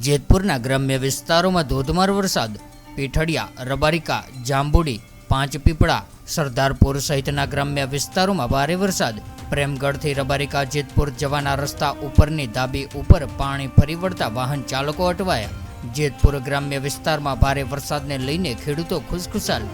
જેતપુરના ગ્રામ્ય વિસ્તારોમાં ધોધમાર વરસાદ. પીઠડિયા, રબારિકા, જાંબુડી, પાંચપીપળા, સરદારપુર સહિતના ગ્રામ્ય વિસ્તારોમાં ભારે વરસાદ. પ્રેમગઢથી રબારિકા જેતપુર જવાના રસ્તા ઉપરની ધાબી ઉપર પાણી ફરી વળતા વાહન ચાલકો અટવાયા. જેતપુર ગ્રામ્ય વિસ્તારમાં ભારે વરસાદને લઈને ખેડૂતો ખુશખુશાલ.